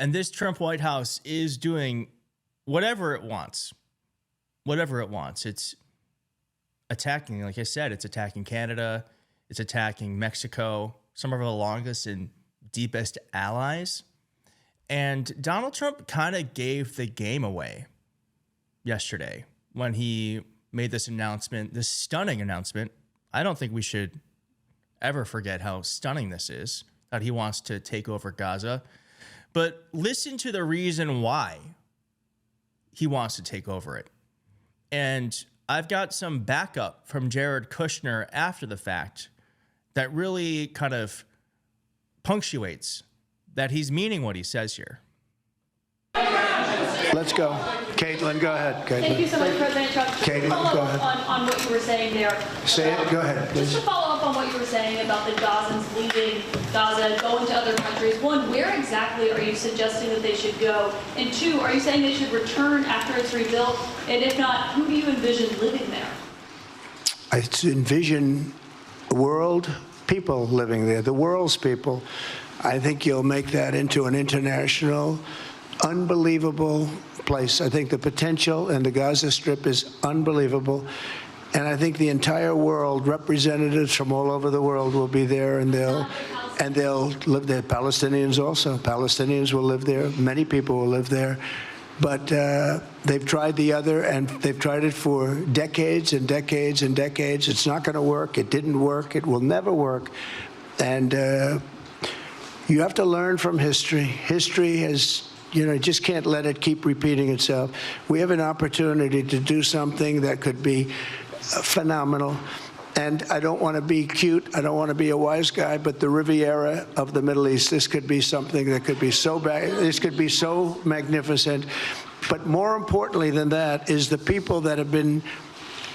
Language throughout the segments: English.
And this Trump White House is doing whatever it wants. Whatever it wants. It's attacking, like I said, it's attacking Canada. It's attacking Mexico, some of our longest and deepest allies. And Donald Trump kind of gave the game away yesterday when he made this announcement, this stunning announcement. I don't think we should ever forget how stunning this is, that he wants to take over Gaza. But listen to the reason why he wants to take over it. And I've got some backup from Jared Kushner after the fact that really kind of punctuates that he's meaning what he says here. Let's go. Caitlin, go ahead. Caitlin. Thank you so much, President Trump. Caitlin, go ahead. On what you were saying there. Say it. Go ahead, please. Just to follow up on what you were saying about the Gazans leaving Gaza, going to other countries. One, where exactly are you suggesting that they should go? And two, are you saying they should return after it's rebuilt? And if not, who do you envision living there? I envision world people living there, the world's people. I think you'll make that into an international, unbelievable place. I think the potential in the Gaza Strip is unbelievable. And I think the entire world, representatives from all over the world will be there, and they'll live there. Palestinians also. Palestinians will live there. Many people will live there. But they've tried the other, and they've tried it for decades and decades and decades. It's not going to work. It didn't work. It will never work. And you have to learn from history. History has, you just can't let it keep repeating itself. We have an opportunity to do something that could be phenomenal. And I don't want to be cute. I don't want to be a wise guy, but the Riviera of the Middle East, this could be something that could be so bad. This could be so magnificent. But more importantly than that is the people that have been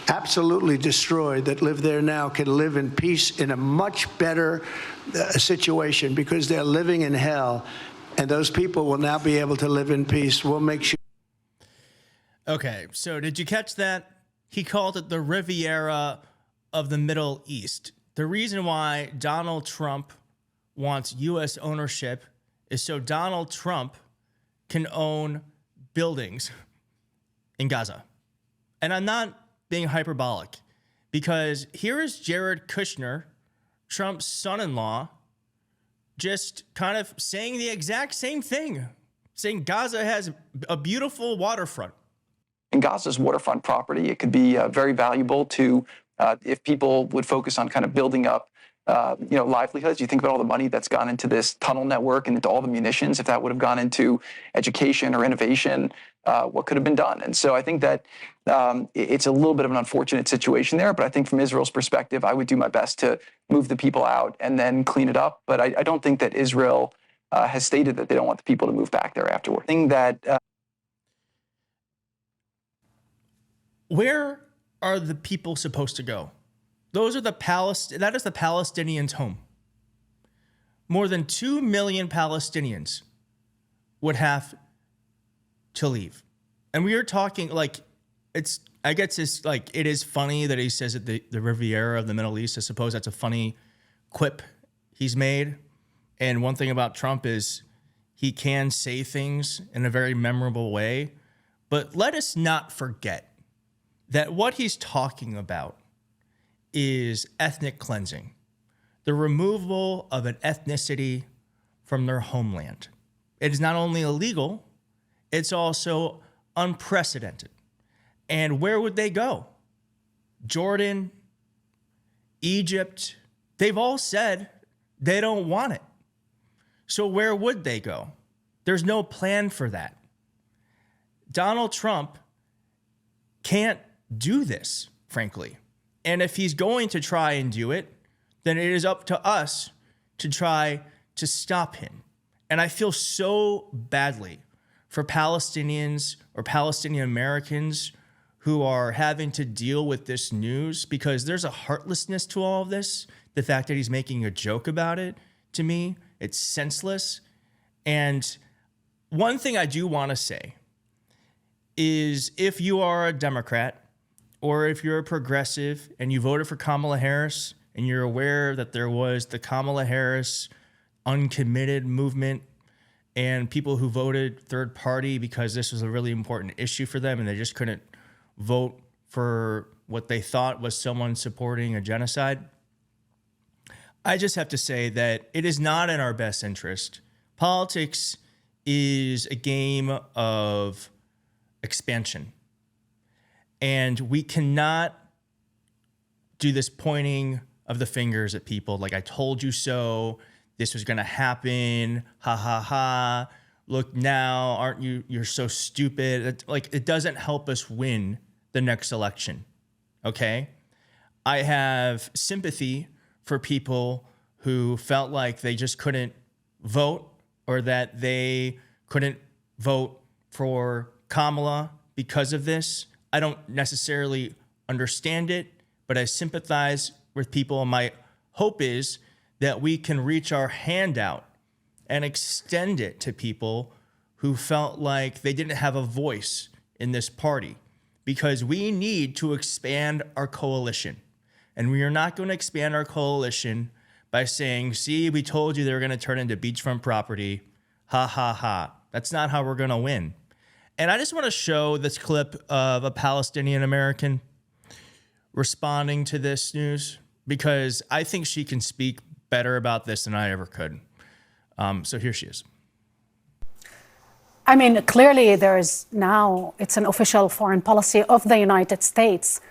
absolutely destroyed that live there now can live in peace in a much better situation, because they're living in hell. And those people will now be able to live in peace. We'll make sure. Okay, so did you catch that? He called it the Riviera of the Middle East. The reason why Donald Trump wants U.S. ownership is so Donald Trump can own buildings in Gaza. And I'm not being hyperbolic, because here is Jared Kushner, Trump's son-in-law, just kind of saying the exact same thing, saying Gaza has a beautiful waterfront. In Gaza's waterfront property, it could be very valuable to if people would focus on kind of building up, livelihoods. You think about all the money that's gone into this tunnel network and into all the munitions. If that would have gone into education or innovation, what could have been done? And so I think that it's a little bit of an unfortunate situation there. But I think from Israel's perspective, I would do my best to move the people out and then clean it up. But I don't think that Israel has stated that they don't want the people to move back there afterward. I think that where are the people supposed to go? Those are that is the Palestinians' home. More than 2 million Palestinians would have to leave. And we are talking it is funny that he says that the Riviera of the Middle East. I suppose that's a funny quip he's made. And one thing about Trump is he can say things in a very memorable way. But let us not forget that what he's talking about is ethnic cleansing, the removal of an ethnicity from their homeland. It is not only illegal, it's also unprecedented. And where would they go? Jordan, Egypt, they've all said they don't want it. So where would they go? There's no plan for that. Donald Trump can't do this, frankly. And if he's going to try and do it, then it is up to us to try to stop him. And I feel so badly for Palestinians or Palestinian Americans who are having to deal with this news, because there's a heartlessness to all of this. The fact that he's making a joke about it, to me, it's senseless. And one thing I do want to say is, if you are a Democrat or if you're a progressive and you voted for Kamala Harris and you're aware that there was the Kamala Harris uncommitted movement and people who voted third party because this was a really important issue for them and they just couldn't vote for what they thought was someone supporting a genocide. I just have to say that it is not in our best interest. Politics is a game of expansion. And we cannot do this pointing of the fingers at people like, I told you so, this was going to happen, ha, ha, ha. Look now, aren't you, you're so stupid. Like, it doesn't help us win the next election, okay? I have sympathy for people who felt like they just couldn't vote or that they couldn't vote for Kamala because of this. I don't necessarily understand it, but I sympathize with people. And my hope is that we can reach our hand out and extend it to people who felt like they didn't have a voice in this party, because we need to expand our coalition. And we are not going to expand our coalition by saying, see, we told you they were going to turn into beachfront property. Ha, ha, ha. That's not how we're going to win. And I just want to show this clip of a Palestinian American responding to this news, because I think she can speak better about this than I ever could. So here she is. I mean, clearly there is now, it's an official foreign policy of the United States,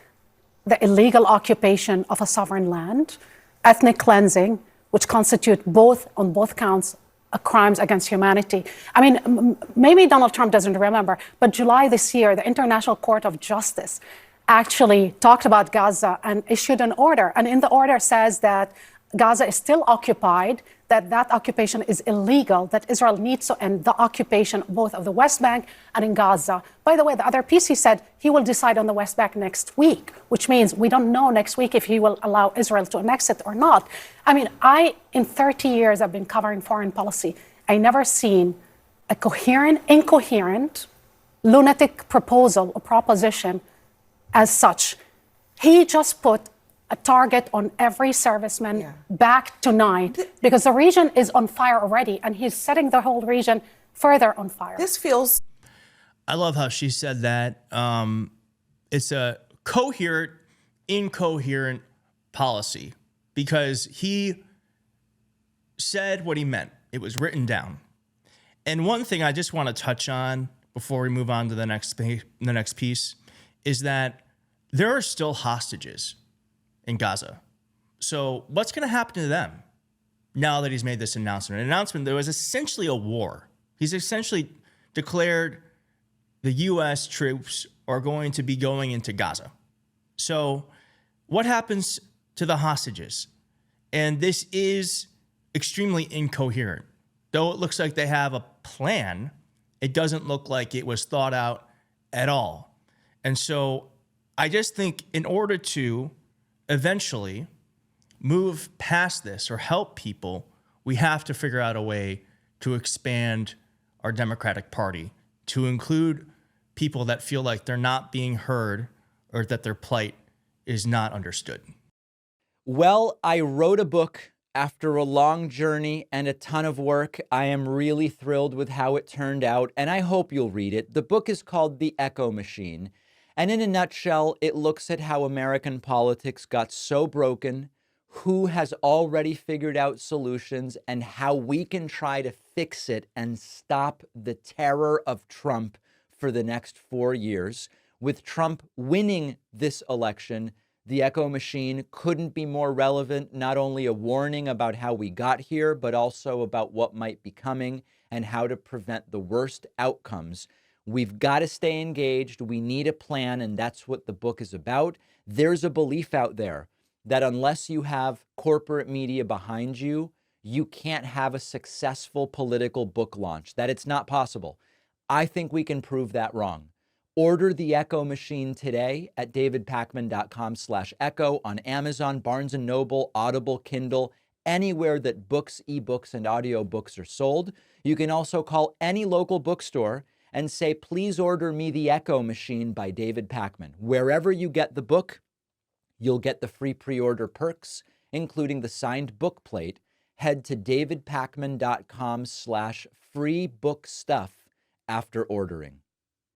the illegal occupation of a sovereign land, ethnic cleansing, which constitute both, on both counts, crimes against humanity. I mean, maybe Donald Trump doesn't remember, but July this year, the International Court of Justice actually talked about Gaza and issued an order. And in the order says that Gaza is still occupied, that occupation is illegal, that Israel needs to end the occupation both of the West Bank and in Gaza. By the way, the other piece, he said he will decide on the West Bank next week, which means we don't know next week if he will allow Israel to annex it or not. I mean, in 30 years, I've been covering foreign policy. I never seen a coherent, incoherent, lunatic proposal or proposition as such. He just put a target on every serviceman back tonight, because the region is on fire already, and he's setting the whole region further on fire. This feels... I love how she said that. It's a coherent, incoherent policy, because he said what he meant. It was written down. And one thing I just want to touch on before we move on to the next piece is that there are still hostages in Gaza. So what's going to happen to them now that he's made this announcement? An announcement that was essentially a war. He's essentially declared the U.S. troops are going to be going into Gaza. So what happens to the hostages? And this is extremely incoherent. Though it looks like they have a plan, it doesn't look like it was thought out at all. And so I just think in order to eventually move past this or help people, we have to figure out a way to expand our Democratic Party to include people that feel like they're not being heard or that their plight is not understood. Well, I wrote a book after a long journey and a ton of work. I am really thrilled with how it turned out, and I hope you'll read it. The book is called The Echo Machine. And in a nutshell, it looks at how American politics got so broken, who has already figured out solutions, and how we can try to fix it and stop the terror of Trump for the next 4 years. With Trump winning this election, the Echo Machine couldn't be more relevant, not only a warning about how we got here, but also about what might be coming and how to prevent the worst outcomes. We've got to stay engaged. We need a plan, and that's what the book is about. There's a belief out there that unless you have corporate media behind you, you can't have a successful political book launch, that it's not possible. I think we can prove that wrong. Order The Echo Machine today at davidpakman.com/echo on Amazon, Barnes & Noble, Audible, Kindle, anywhere that books, ebooks, and audiobooks are sold. You can also call any local bookstore and say, please order me The Echo Machine by David Pakman. Wherever you get the book, you'll get the free pre-order perks, including the signed book plate. Head to davidpakman.com/free free book stuff after ordering.